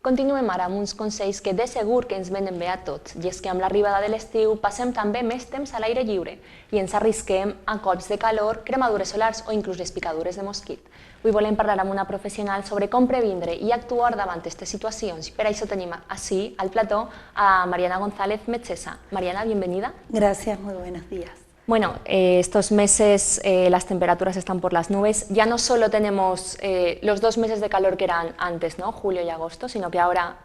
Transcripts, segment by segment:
Continuem ara amb uns consells que de segur que ens venen bé a tots, i és que amb l'arribada de l'estiu passem també més temps a l'aire lliure i ens arrisquem a colps de calor, cremadures solars o inclús les picadures de mosquit. Avui volem parlar amb una professional sobre com previndre i actuar davant aquestes situacions. Per això tenim així al plató a Mariana González, metgessa. Mariana, bienvenida. Gracias, muy buenos días. Bueno, estos meses las temperaturas están por las nubes. Ya no solo tenemos los 2 meses de calor que eran antes, ¿no? Julio y agosto, sino que ahora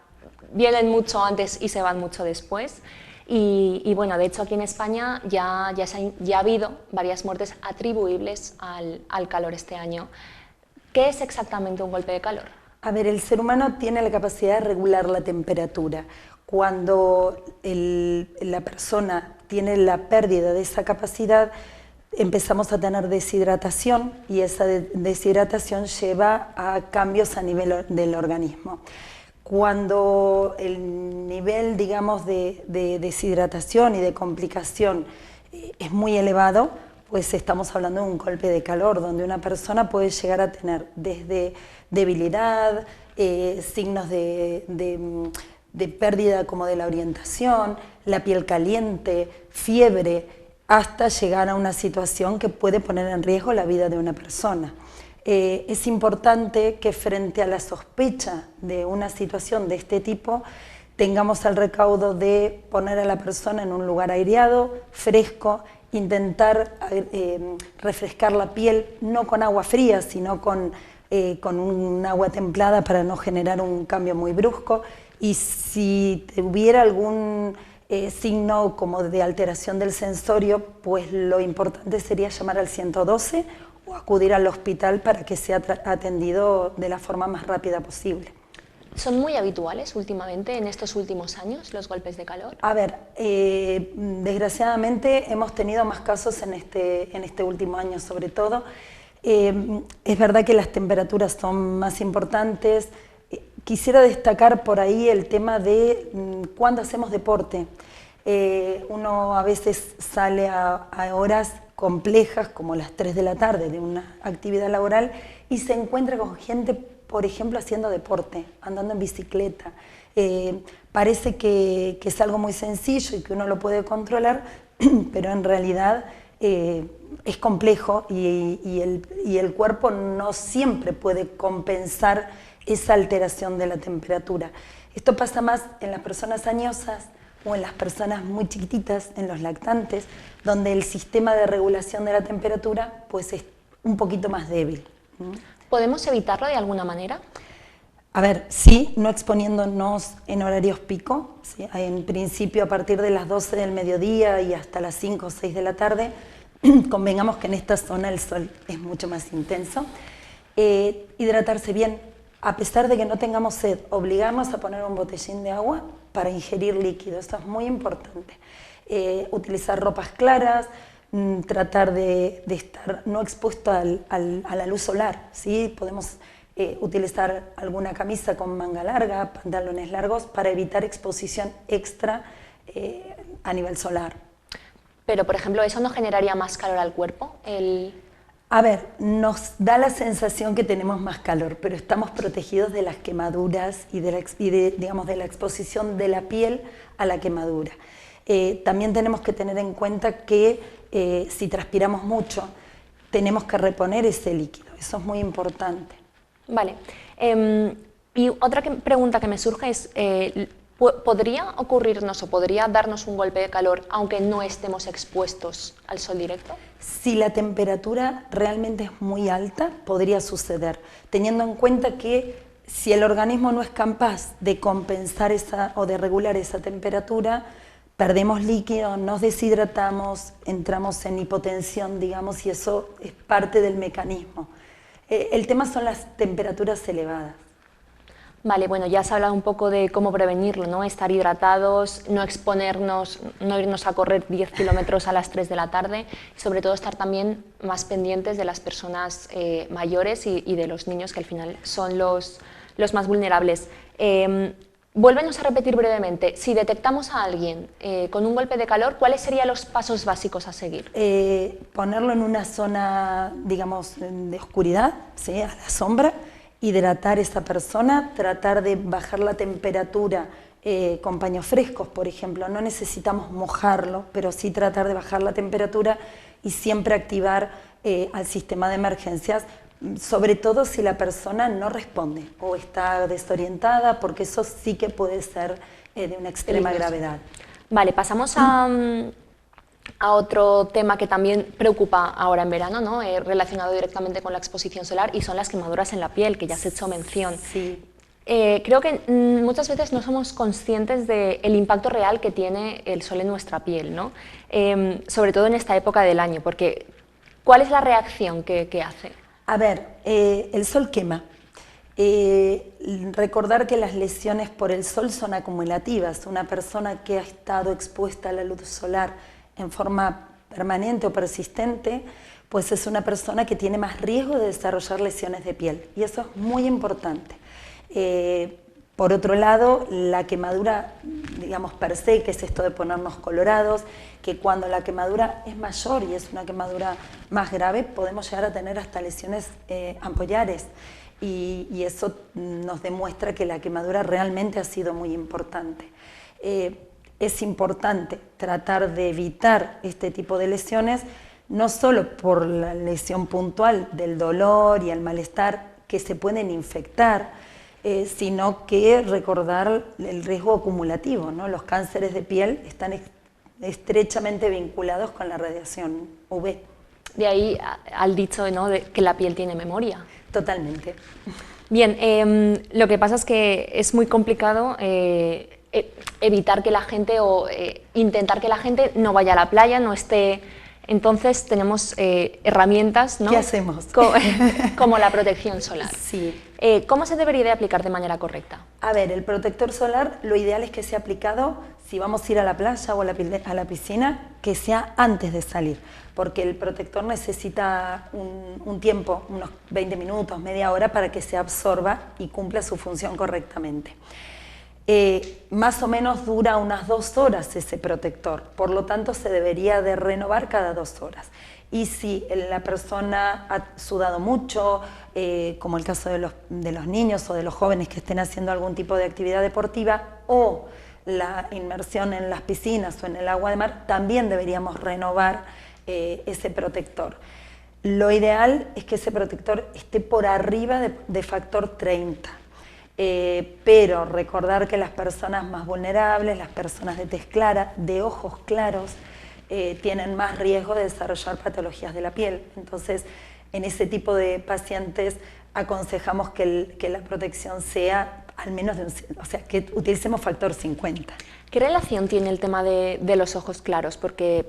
vienen mucho antes y se van mucho después. Y bueno, de hecho aquí en España ya ha habido varias muertes atribuibles al calor este año. ¿Qué es exactamente un golpe de calor? A ver, el ser humano tiene la capacidad de regular la temperatura. Cuando la persona tiene la pérdida de esa capacidad, empezamos a tener deshidratación y esa deshidratación lleva a cambios a nivel del organismo. Cuando el nivel, digamos, de deshidratación y de complicación es muy elevado, pues estamos hablando de un golpe de calor, donde una persona puede llegar a tener desde debilidad, signos de pérdida como de la orientación, la piel caliente, fiebre, hasta llegar a una situación que puede poner en riesgo la vida de una persona. Es importante que frente a la sospecha de una situación de este tipo tengamos el recaudo de poner a la persona en un lugar aireado, fresco, intentar refrescar la piel no con agua fría, sino con un agua templada para no generar un cambio muy brusco. Y si hubiera algún signo como de alteración del sensorio, pues lo importante sería llamar al 112 o acudir al hospital para que sea atendido de la forma más rápida posible. ¿Son muy habituales últimamente, en estos últimos años, los golpes de calor? A ver, desgraciadamente hemos tenido más casos en este último año sobre todo. Es verdad que las temperaturas son más importantes. Quisiera destacar por ahí el tema de cuando hacemos deporte. Uno a veces sale a horas complejas como las 3 de la tarde de una actividad laboral y se encuentra con gente, por ejemplo, haciendo deporte, andando en bicicleta. Parece que es algo muy sencillo y que uno lo puede controlar, pero en realidad es complejo y el cuerpo no siempre puede compensar esa alteración de la temperatura. Esto pasa más en las personas añosas o en las personas muy chiquititas, en los lactantes, donde el sistema de regulación de la temperatura pues es un poquito más débil. ¿Podemos evitarlo de alguna manera? A ver, sí, no exponiéndonos en horarios pico, ¿sí? En principio a partir de las 12 del mediodía y hasta las 5 o 6 de la tarde, convengamos que en esta zona el sol es mucho más intenso. Hidratarse bien. A pesar de que no tengamos sed, obligarnos a poner un botellín de agua para ingerir líquido, esto es muy importante. Utilizar ropas claras, tratar de estar no expuesto a la luz solar, ¿sí? Podemos utilizar alguna camisa con manga larga, pantalones largos, para evitar exposición extra a nivel solar. Pero, por ejemplo, ¿eso no generaría más calor al cuerpo? A ver, nos da la sensación que tenemos más calor, pero estamos protegidos de las quemaduras y de la exposición de la piel a la quemadura. También tenemos que tener en cuenta que si transpiramos mucho, tenemos que reponer ese líquido, eso es muy importante. Vale, y otra pregunta que me surge es, ¿podría ocurrirnos o podría darnos un golpe de calor aunque no estemos expuestos al sol directo? Si la temperatura realmente es muy alta, podría suceder, teniendo en cuenta que si el organismo no es capaz de compensar o de regular esa temperatura, perdemos líquido, nos deshidratamos, entramos en hipotensión, digamos, y eso es parte del mecanismo. El tema son las temperaturas elevadas. Vale, bueno, ya has hablado un poco de cómo prevenirlo, ¿no? Estar hidratados, no exponernos, no irnos a correr 10 kilómetros a las 3 de la tarde y sobre todo estar también más pendientes de las personas mayores y de los niños, que al final son los más vulnerables. Vuélvenos a repetir brevemente, si detectamos a alguien con un golpe de calor, ¿cuáles serían los pasos básicos a seguir? Ponerlo en una zona, digamos, de oscuridad, ¿sí? A la sombra, hidratar a esa persona, tratar de bajar la temperatura con paños frescos, por ejemplo. No necesitamos mojarlo, pero sí tratar de bajar la temperatura y siempre activar al sistema de emergencias, sobre todo si la persona no responde o está desorientada, porque eso sí que puede ser de una extrema gravedad. Vale, pasamos a otro tema que también preocupa ahora en verano, ¿no? Relacionado directamente con la exposición solar, y son las quemaduras en la piel, que ya se ha hecho mención. Sí. Creo que muchas veces no somos conscientes del impacto real que tiene el sol en nuestra piel, ¿no? Sobre todo en esta época del año, porque ¿cuál es la reacción que hace? A ver, el sol quema. Recordar que las lesiones por el sol son acumulativas. Una persona que ha estado expuesta a la luz solar en forma permanente o persistente, pues es una persona que tiene más riesgo de desarrollar lesiones de piel, y eso es muy importante. Por otro lado, la quemadura, digamos, per se, que es esto de ponernos colorados, que cuando la quemadura es mayor y es una quemadura más grave, podemos llegar a tener hasta lesiones ampollares, y eso nos demuestra que la quemadura realmente ha sido muy importante. Es importante tratar de evitar este tipo de lesiones, no solo por la lesión puntual del dolor y el malestar que se pueden infectar, sino que recordar el riesgo acumulativo, ¿no? Los cánceres de piel están estrechamente vinculados con la radiación UV. De ahí al dicho, ¿no?, de que la piel tiene memoria. Totalmente. Bien, lo que pasa es que es muy complicado evitar que la gente o intentar que la gente no vaya a la playa, no esté. Entonces tenemos herramientas, ¿no? ¿Qué hacemos? Como la protección solar. Sí. ¿Cómo se debería de aplicar de manera correcta? A ver, el protector solar, lo ideal es que sea aplicado, si vamos a ir a la playa o a la piscina, que sea antes de salir, porque el protector necesita un tiempo, unos 20 minutos, media hora, para que se absorba y cumpla su función correctamente. Más o menos dura unas 2 horas ese protector, por lo tanto se debería de renovar cada 2 horas. Y si la persona ha sudado mucho, como el caso de los niños o de los jóvenes que estén haciendo algún tipo de actividad deportiva, o la inmersión en las piscinas o en el agua de mar, también deberíamos renovar ese protector. Lo ideal es que ese protector esté por arriba de factor 30. Pero recordar que las personas más vulnerables, las personas de tez clara, de ojos claros, tienen más riesgo de desarrollar patologías de la piel. Entonces, en ese tipo de pacientes aconsejamos que la protección sea al menos o sea, que utilicemos factor 50. ¿Qué relación tiene el tema de los ojos claros? Porque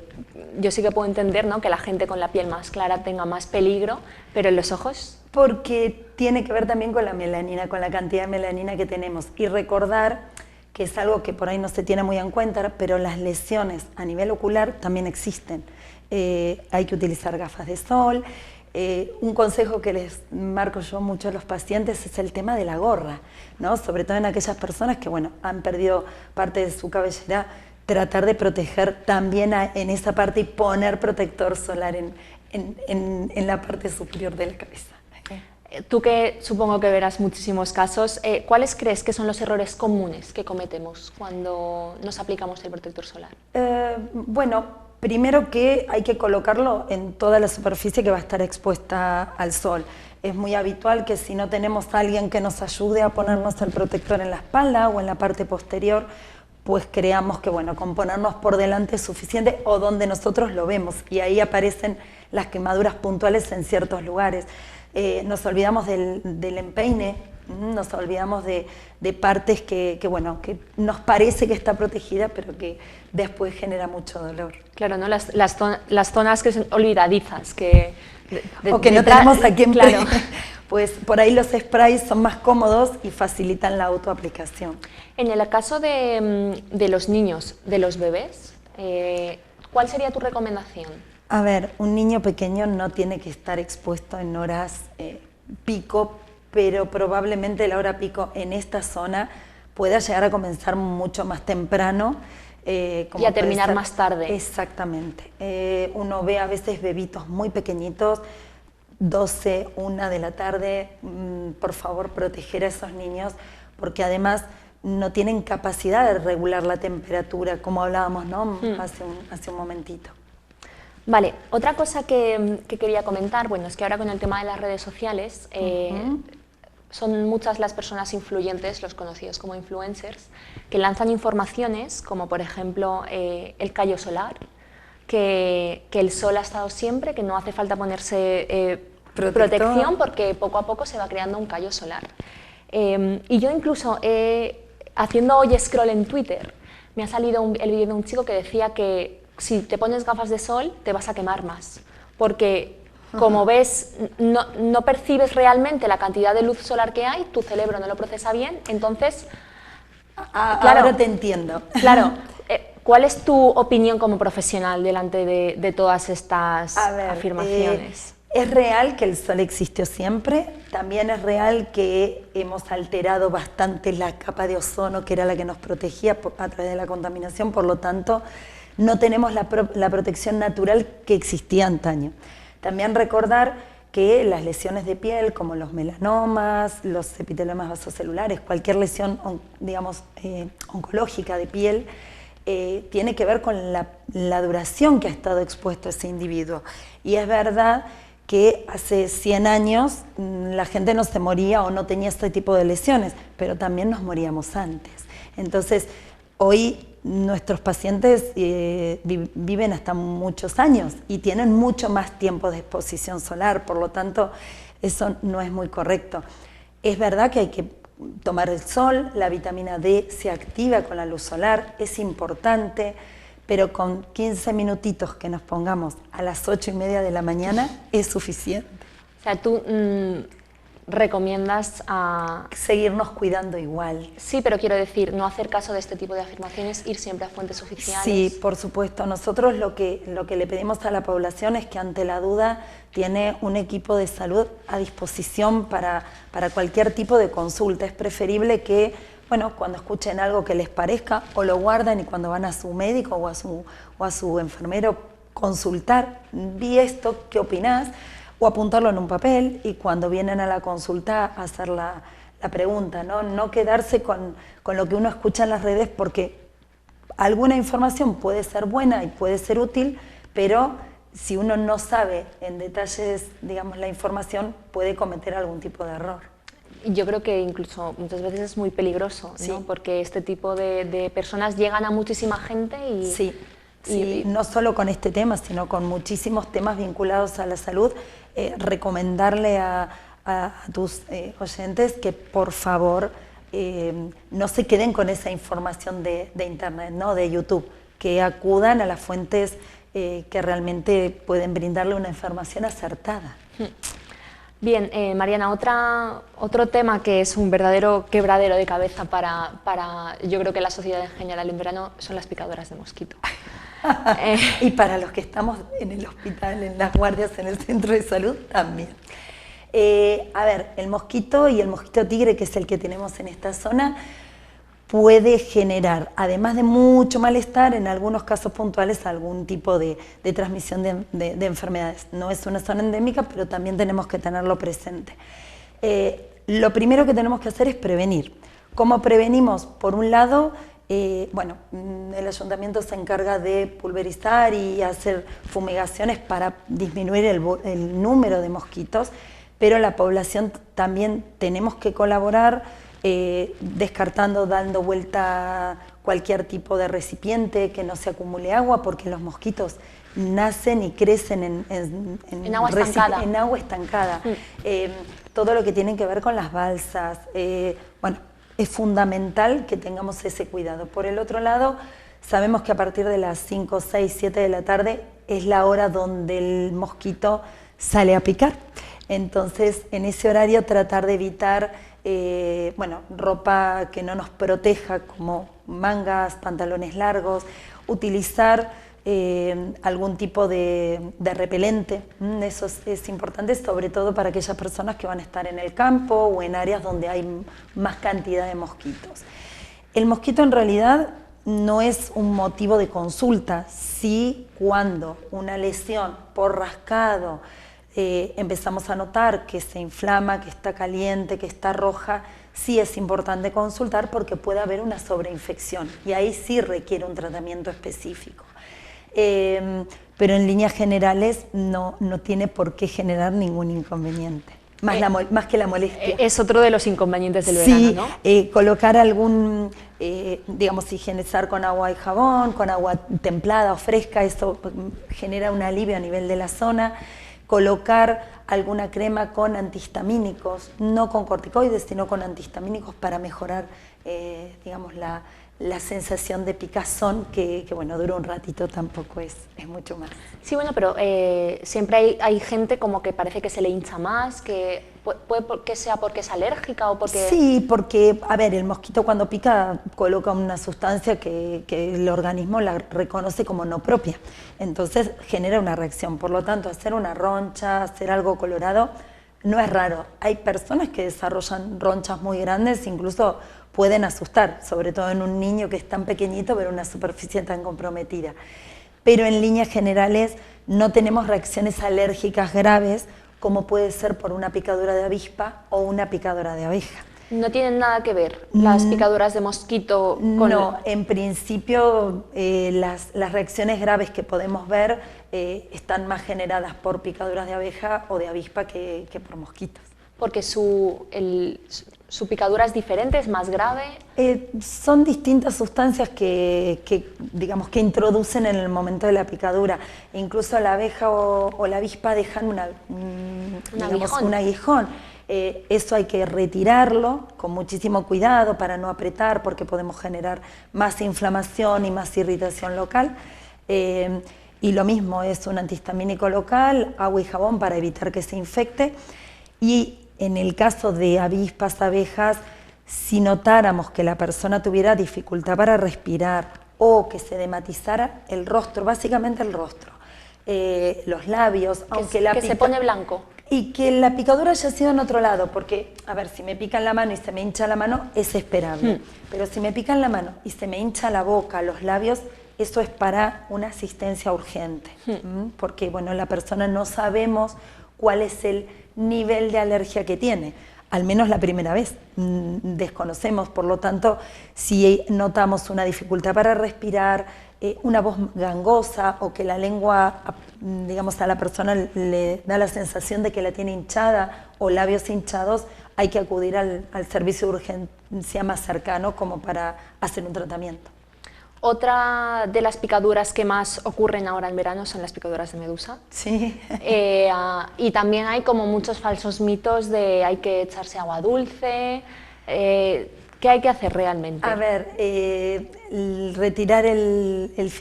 yo sí que puedo entender, ¿no?, que la gente con la piel más clara tenga más peligro, pero en los ojos... Porque tiene que ver también con la melanina, con la cantidad de melanina que tenemos. Y recordar que es algo que por ahí no se tiene muy en cuenta, pero las lesiones a nivel ocular también existen. Hay que utilizar gafas de sol. Un consejo que les marco yo mucho a los pacientes es el tema de la gorra, ¿no? Sobre todo en aquellas personas que, bueno, han perdido parte de su cabellera, tratar de proteger también en esa parte y poner protector solar en la parte superior de la cabeza. Tú, que supongo que verás muchísimos casos, ¿cuáles crees que son los errores comunes que cometemos cuando nos aplicamos el protector solar? Bueno, primero que hay que colocarlo en toda la superficie que va a estar expuesta al sol. Es muy habitual que si no tenemos a alguien que nos ayude a ponernos el protector en la espalda o en la parte posterior, pues creamos que, bueno, con ponernos por delante es suficiente, o donde nosotros lo vemos, y ahí aparecen las quemaduras puntuales en ciertos lugares. Nos olvidamos del empeine, nos olvidamos de partes que, bueno, que nos parece que está protegida, pero que después genera mucho dolor. Claro, ¿no? Las zonas que son olvidadizas, que... o que no tenemos a quién, claro. Pues por ahí los sprays son más cómodos y facilitan la autoaplicación. En el caso de los niños, de los bebés, ¿cuál sería tu recomendación? A ver, un niño pequeño no tiene que estar expuesto en horas pico, pero probablemente la hora pico en esta zona pueda llegar a comenzar mucho más temprano. Y a terminar más tarde. Exactamente. Uno ve a veces bebitos muy pequeñitos, 12, 1 de la tarde, por favor proteger a esos niños, porque además no tienen capacidad de regular la temperatura, como hablábamos, ¿no? Hace un momentito. Vale, otra cosa que quería comentar, bueno, es que ahora con el tema de las redes sociales, son muchas las personas influyentes, los conocidos como influencers, que lanzan informaciones como por ejemplo el callo solar, que el sol ha estado siempre, que no hace falta ponerse protección porque poco a poco se va creando un callo solar. Y yo incluso, haciendo hoy scroll en Twitter, me ha salido el vídeo de un chico que decía que si te pones gafas de sol te vas a quemar más, porque como ves, no percibes realmente la cantidad de luz solar que hay, tu cerebro no lo procesa bien, entonces... Claro, ahora te entiendo. Claro. ¿Cuál es tu opinión como profesional delante de todas estas afirmaciones? Es real que el sol existió siempre, también es real que hemos alterado bastante la capa de ozono, que era la que nos protegía a través de la contaminación, por lo tanto no tenemos la protección natural que existía antaño. También recordar que las lesiones de piel, como los melanomas, los epiteliomas vasocelulares, cualquier lesión, digamos, oncológica de piel, tiene que ver con la duración que ha estado expuesto ese individuo. Y es verdad que hace 100 años la gente no se moría o no tenía este tipo de lesiones, pero también nos moríamos antes. Entonces, hoy nuestros pacientes viven hasta muchos años y tienen mucho más tiempo de exposición solar, por lo tanto, eso no es muy correcto. Es verdad que hay que tomar el sol, la vitamina D se activa con la luz solar, es importante, pero con 15 minutitos que nos pongamos a las 8:30 de la mañana es suficiente. O sea, tú recomiendas a... seguirnos cuidando igual. Sí, pero quiero decir, no hacer caso de este tipo de afirmaciones, ir siempre a fuentes oficiales. Sí, por supuesto. Nosotros lo que le pedimos a la población es que ante la duda tiene un equipo de salud a disposición para cualquier tipo de consulta. Es preferible que, bueno, cuando escuchen algo que les parezca, o lo guardan y cuando van a su médico o a su enfermero consultar, vi esto, ¿qué opinás? O apuntarlo en un papel y cuando vienen a la consulta hacer la pregunta, ¿no? No quedarse con lo que uno escucha en las redes, porque alguna información puede ser buena y puede ser útil, pero si uno no sabe en detalles, digamos, la información, puede cometer algún tipo de error. Yo creo que incluso muchas veces es muy peligroso, ¿no? Sí. Porque este tipo de personas llegan a muchísima gente y... Sí. Sí, no solo con este tema, sino con muchísimos temas vinculados a la salud, recomendarle a tus oyentes que por favor no se queden con esa información de internet, ¿no? De YouTube, que acudan a las fuentes que realmente pueden brindarle una información acertada. Bien, Mariana, otro tema que es un verdadero quebradero de cabeza para yo creo que la sociedad en general en verano son las picaduras de mosquito. Y para los que estamos en el hospital, en las guardias, en el centro de salud, también. A ver, el mosquito y el mosquito tigre, que es el que tenemos en esta zona, puede generar, además de mucho malestar, en algunos casos puntuales, algún tipo de transmisión de enfermedades. No es una zona endémica, pero también tenemos que tenerlo presente. Lo primero que tenemos que hacer es prevenir. ¿Cómo prevenimos? Por un lado, bueno, el ayuntamiento se encarga de pulverizar y hacer fumigaciones para disminuir el número de mosquitos, pero la población también tenemos que colaborar descartando, dando vuelta cualquier tipo de recipiente que no se acumule agua, porque los mosquitos nacen y crecen en agua estancada. En agua estancada. Todo lo que tiene que ver con las balsas, bueno, es fundamental que tengamos ese cuidado. Por el otro lado, sabemos que a partir de las 5, 6, 7 de la tarde es la hora donde el mosquito sale a picar. Entonces, en ese horario tratar de evitar bueno, ropa que no nos proteja, como mangas, pantalones largos, utilizar algún tipo de repelente. Eso es importante, sobre todo para aquellas personas que van a estar en el campo o en áreas donde hay más cantidad de mosquitos. El mosquito en realidad no es un motivo de consulta, sí cuando una lesión por rascado empezamos a notar que se inflama, que está caliente, que está roja, sí es importante consultar porque puede haber una sobreinfección y ahí sí requiere un tratamiento específico. Pero en líneas generales no tiene por qué generar ningún inconveniente, más que la molestia. Es otro de los inconvenientes del Sí, verano, ¿no? colocar algún, digamos, higienizar con agua y jabón, con agua templada o fresca, eso genera un alivio a nivel de la zona. Colocar alguna crema con antihistamínicos, no con corticoides, sino con antihistamínicos para mejorar, digamos, la sensación de picazón, que bueno, dura un ratito, tampoco es mucho más. Sí, bueno, pero siempre hay gente como que parece que se le hincha más, que puede que sea porque es alérgica o porque... Sí, porque, a ver, el mosquito cuando pica coloca una sustancia que el organismo la reconoce como no propia, entonces genera una reacción, por lo tanto, hacer una roncha, hacer algo colorado, no es raro. Hay personas que desarrollan ronchas muy grandes, incluso pueden asustar, sobre todo en un niño que es tan pequeñito, ver una superficie tan comprometida. Pero en líneas generales no tenemos reacciones alérgicas graves, como puede ser por una picadura de avispa o una picadura de abeja. ¿No tienen nada que ver las picaduras de mosquito con...? No, en principio las reacciones graves que podemos ver están más generadas por picaduras de abeja o de avispa que por mosquitos. Porque su picadura es diferente, es más grave. Son distintas sustancias digamos, que introducen en el momento de la picadura. Incluso la abeja o la avispa dejan un aguijón. Eso hay que retirarlo con muchísimo cuidado para no apretar, porque podemos generar más inflamación y más irritación local. Y lo mismo, es un antihistamínico local, agua y jabón para evitar que se infecte. Y en el caso de avispas, abejas, si notáramos que la persona tuviera dificultad para respirar o que se dematizara el rostro, básicamente el rostro, los labios, aunque se pone blanco. Y que la picadura haya sido en otro lado, porque, a ver, si me pica en la mano y se me hincha la mano, es esperable. Pero si me pica en la mano y se me hincha la boca, los labios, eso es para una asistencia urgente. Porque, bueno, la persona no sabemos cuál es el nivel de alergia que tiene, al menos la primera vez, desconocemos, por lo tanto, si notamos una dificultad para respirar, una voz gangosa o que la lengua, digamos, a la persona le da la sensación de que la tiene hinchada o labios hinchados, hay que acudir al servicio de urgencia más cercano como para hacer un tratamiento. Otra de las picaduras que más ocurren ahora en verano son las picaduras de medusa. Sí. Y también hay como muchos falsos mitos de hay que echarse agua dulce. ¿Qué hay que hacer realmente? A ver, retirar el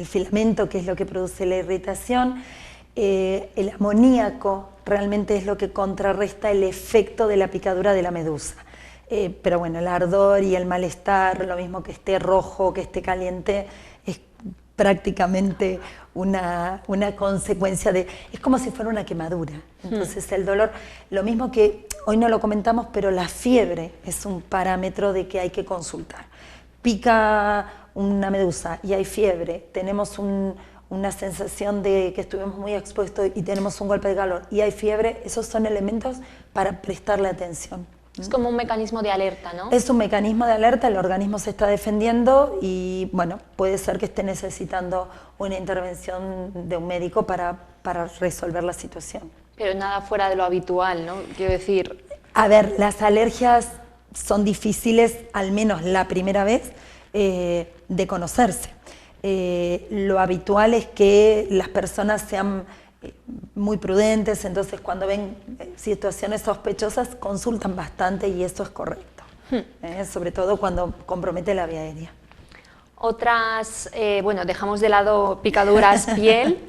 filamento, que es lo que produce la irritación. El amoníaco realmente es lo que contrarresta el efecto de la picadura de la medusa. Pero bueno, el ardor y el malestar, lo mismo que esté rojo, que esté caliente, es prácticamente una consecuencia es como si fuera una quemadura. Entonces el dolor, lo mismo que hoy no lo comentamos, pero la fiebre es un parámetro de que hay que consultar. Pica una medusa y hay fiebre, tenemos una sensación de que estuvimos muy expuestos y tenemos un golpe de calor y hay fiebre, esos son elementos para prestarle atención. Es como un mecanismo de alerta, ¿no? Es un mecanismo de alerta, el organismo se está defendiendo y bueno, puede ser que esté necesitando una intervención de un médico para resolver la situación. Pero nada fuera de lo habitual, ¿no? Quiero decir... A ver, las alergias son difíciles, al menos la primera vez, de conocerse. Lo habitual es que las personas sean muy prudentes, entonces cuando ven situaciones sospechosas consultan bastante y eso es correcto, sobre todo cuando compromete la vía aérea. Otras, bueno, dejamos de lado picaduras, piel,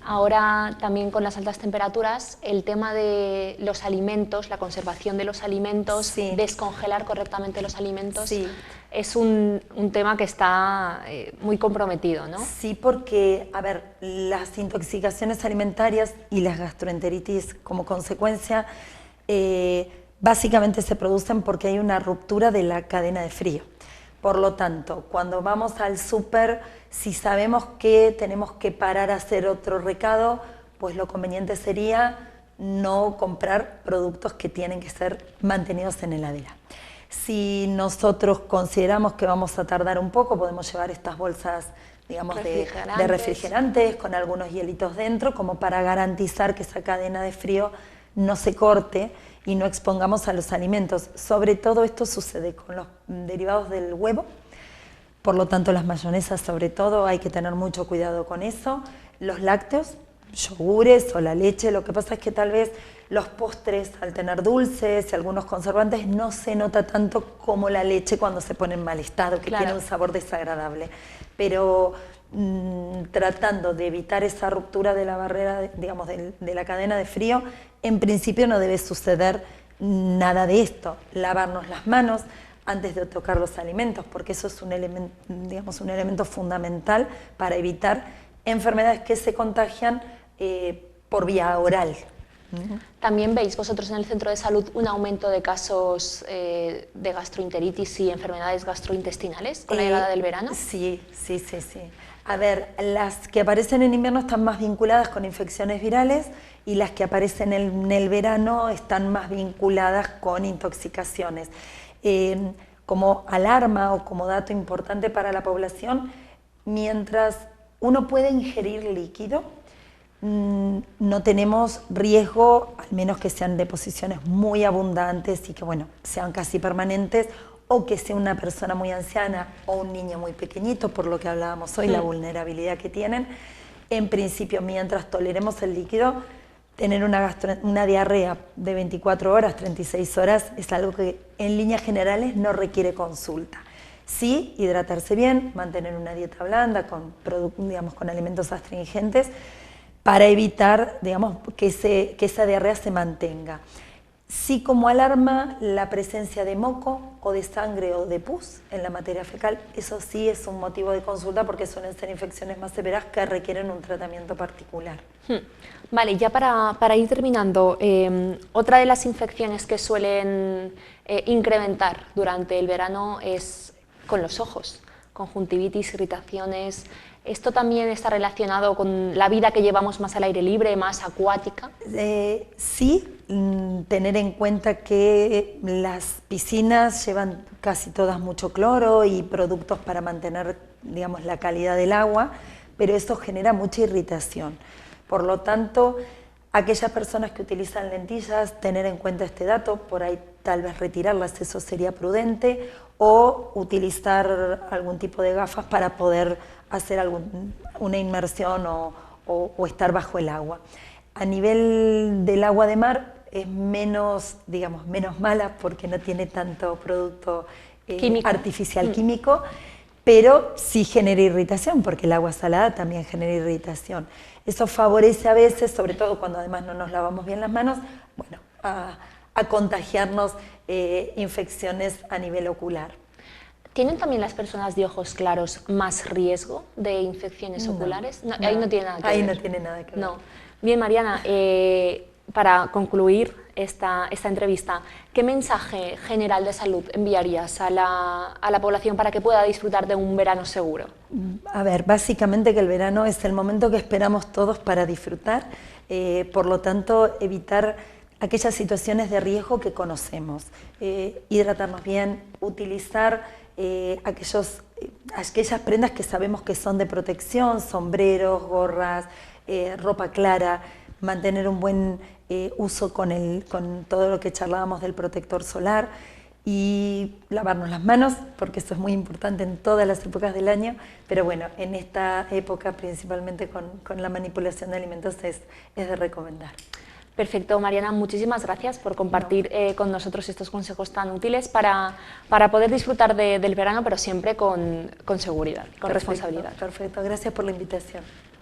ahora también con las altas temperaturas, el tema de los alimentos, la conservación de los alimentos, sí. Descongelar correctamente los alimentos, sí. Es un tema que está muy comprometido, ¿no? Sí, porque, a ver, las intoxicaciones alimentarias y las gastroenteritis como consecuencia básicamente se producen porque hay una ruptura de la cadena de frío. Por lo tanto, cuando vamos al súper, si sabemos que tenemos que parar a hacer otro recado, pues lo conveniente sería no comprar productos que tienen que ser mantenidos en heladera. Si nosotros consideramos que vamos a tardar un poco, podemos llevar estas bolsas, digamos, de refrigerantes con algunos hielitos dentro, como para garantizar que esa cadena de frío no se corte y no expongamos a los alimentos. Sobre todo esto sucede con los derivados del huevo, por lo tanto las mayonesas sobre todo hay que tener mucho cuidado con eso. Los lácteos, yogures o la leche, lo que pasa es que tal vez los postres al tener dulces y algunos conservantes no se nota tanto como la leche cuando se pone en mal estado, que tiene un sabor desagradable. Pero tratando de evitar esa ruptura de la barrera, digamos, de la cadena de frío, en principio no debe suceder nada de esto. Lavarnos las manos antes de tocar los alimentos, porque eso es un elemento, digamos, un elemento fundamental para evitar enfermedades que se contagian por vía oral. ¿También veis vosotros en el centro de salud un aumento de casos de gastroenteritis y enfermedades gastrointestinales con la llegada del verano? Sí. A ver, las que aparecen en invierno están más vinculadas con infecciones virales y las que aparecen en el verano están más vinculadas con intoxicaciones. Como alarma o como dato importante para la población, mientras uno puede ingerir líquido, no tenemos riesgo, al menos que sean deposiciones muy abundantes y que bueno, sean casi permanentes, o que sea una persona muy anciana o un niño muy pequeñito, por lo que hablábamos hoy, la vulnerabilidad que tienen. En principio, mientras toleremos el líquido, tener una diarrea de 24 horas, 36 horas, es algo que en líneas generales no requiere consulta. Sí, hidratarse bien, mantener una dieta blanda con alimentos astringentes, para evitar, digamos, que esa diarrea se mantenga. Sí, como alarma, la presencia de moco o de sangre o de pus en la materia fecal, eso sí es un motivo de consulta porque suelen ser infecciones más severas que requieren un tratamiento particular. Vale, ya para ir terminando, otra de las infecciones que suelen incrementar durante el verano es con los ojos, conjuntivitis, irritaciones. ¿Esto también está relacionado con la vida que llevamos más al aire libre, más acuática? Sí, tener en cuenta que las piscinas llevan casi todas mucho cloro y productos para mantener, digamos, la calidad del agua, pero eso genera mucha irritación. Por lo tanto, aquellas personas que utilizan lentillas, tener en cuenta este dato, por ahí tal vez retirarlas, eso sería prudente, o utilizar algún tipo de gafas para poder hacer una inmersión o estar bajo el agua. A nivel del agua de mar es menos, digamos, menos mala porque no tiene tanto producto artificial químico, pero sí genera irritación porque el agua salada también genera irritación. Eso favorece a veces, sobre todo cuando además no nos lavamos bien las manos, bueno, a contagiarnos infecciones a nivel ocular. ¿Tienen también las personas de ojos claros más riesgo de infecciones oculares? No, ahí no tiene nada que ver. Ahí no tiene nada que ver. No. Bien, Mariana, para concluir esta entrevista, ¿qué mensaje general de salud enviarías a la población para que pueda disfrutar de un verano seguro? A ver, básicamente que el verano es el momento que esperamos todos para disfrutar, por lo tanto evitar aquellas situaciones de riesgo que conocemos, hidratarnos bien, utilizar aquellas prendas que sabemos que son de protección, sombreros, gorras, ropa clara, mantener un buen uso con todo lo que charlábamos del protector solar y lavarnos las manos, porque eso es muy importante en todas las épocas del año, pero bueno, en esta época principalmente con la manipulación de alimentos es de recomendar. Perfecto, Mariana, muchísimas gracias por compartir con nosotros estos consejos tan útiles para poder disfrutar del verano, pero siempre con seguridad, con responsabilidad. Perfecto, gracias por la invitación.